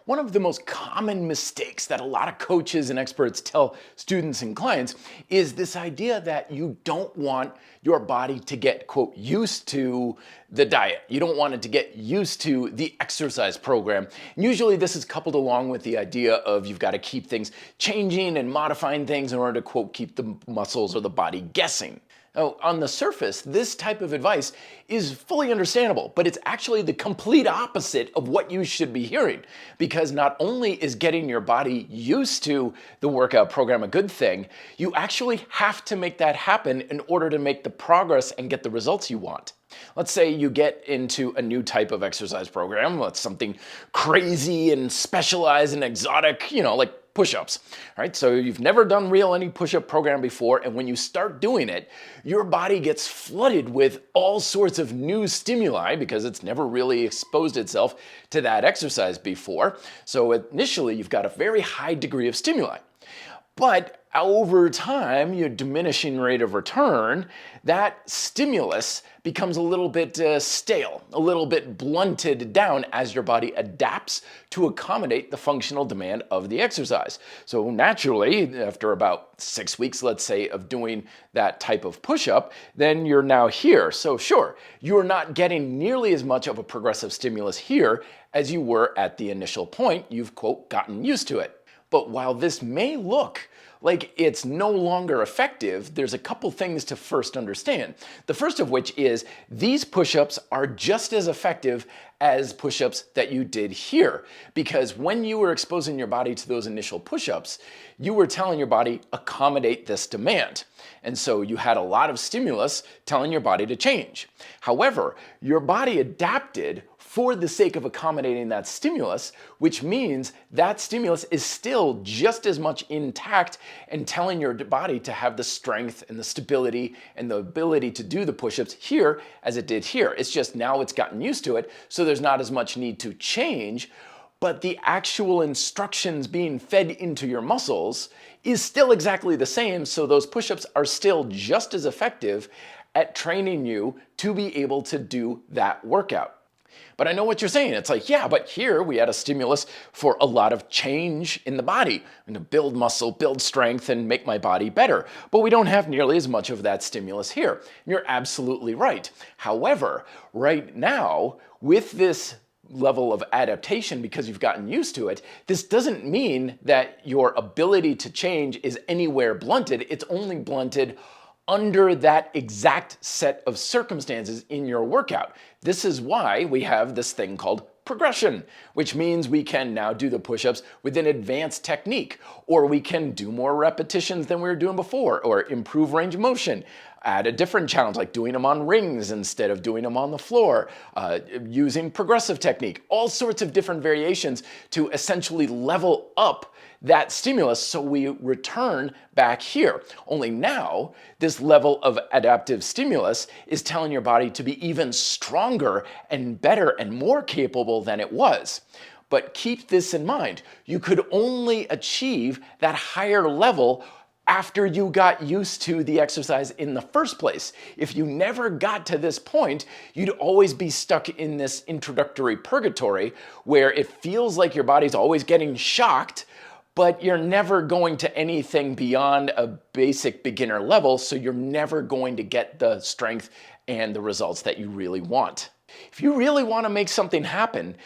One of the most common mistakes that a lot of coaches and experts tell students and clients is this idea that you don't want your body to get, quote, used to the diet. You don't want it to get used to the exercise program. And usually this is coupled along with the idea of you've got to keep things changing and modifying things in order to, quote, keep the muscles or the body guessing. Now, on the surface, this type of advice is fully understandable, but it's actually the complete opposite of what you should be hearing. Because not only is getting your body used to the workout program a good thing, you actually have to make that happen in order to make the progress and get the results you want. Let's say you get into a new type of exercise program, that's something crazy and specialized and exotic, like push-ups, right? So you've never done any push-up program before, and when you start doing it, your body gets flooded with all sorts of new stimuli because it's never really exposed itself to that exercise before. So initially, you've got a very high degree of stimuli. But over time, your diminishing rate of return, that stimulus becomes a little bit stale, a little bit blunted down as your body adapts to accommodate the functional demand of the exercise. So naturally, after about 6 weeks, let's say, of doing that type of push-up, then you're now here. So sure, you're not getting nearly as much of a progressive stimulus here as you were at the initial point. You've, quote, gotten used to it. But while this may look like it's no longer effective, there's a couple things to first understand. The first of which is these push-ups are just as effective as push-ups that you did here. Because when you were exposing your body to those initial push-ups, you were telling your body, accommodate this demand. And so you had a lot of stimulus telling your body to change. However, your body adapted for the sake of accommodating that stimulus, which means that stimulus is still just as much intact and telling your body to have the strength and the stability and the ability to do the push-ups here as it did here. It's just now it's gotten used to it, so there's not as much need to change, but the actual instructions being fed into your muscles is still exactly the same, so those push-ups are still just as effective at training you to be able to do that workout. But I know what you're saying. It's like, yeah, but here we had a stimulus for a lot of change in the body and to build muscle, build strength, and make my body better. But we don't have nearly as much of that stimulus here. And you're absolutely right. However, right now, with this level of adaptation, because you've gotten used to it, this doesn't mean that your ability to change is anywhere blunted. It's only blunted under that exact set of circumstances in your workout. This is why we have this thing called progression, which means we can now do the push-ups with an advanced technique, or we can do more repetitions than we were doing before, or improve range of motion, add a different challenge like doing them on rings instead of doing them on the floor, using progressive technique, all sorts of different variations to essentially level up that stimulus so we return back here. Only now, this level of adaptive stimulus is telling your body to be even stronger and better and more capable than it was. But keep this in mind, you could only achieve that higher level after you got used to the exercise in the first place. If you never got to this point, you'd always be stuck in this introductory purgatory where it feels like your body's always getting shocked, but you're never going to anything beyond a basic beginner level, so you're never going to get the strength and the results that you really want. If you really want to make something happen,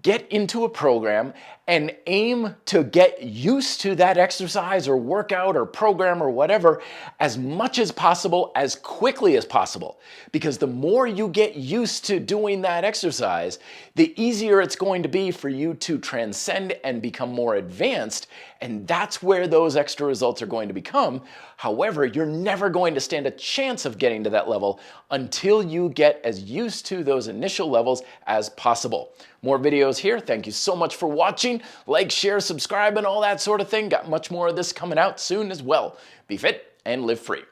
get into a program and aim to get used to that exercise or workout or program or whatever as much as possible, as quickly as possible. Because the more you get used to doing that exercise, the easier it's going to be for you to transcend and become more advanced. And that's where those extra results are going to become. However, you're never going to stand a chance of getting to that level until you get as used to those initial levels as possible. More videos here. Thank you so much for watching. Like, share, subscribe, and all that sort of thing. Got much more of this coming out soon as well. Be fit and live free.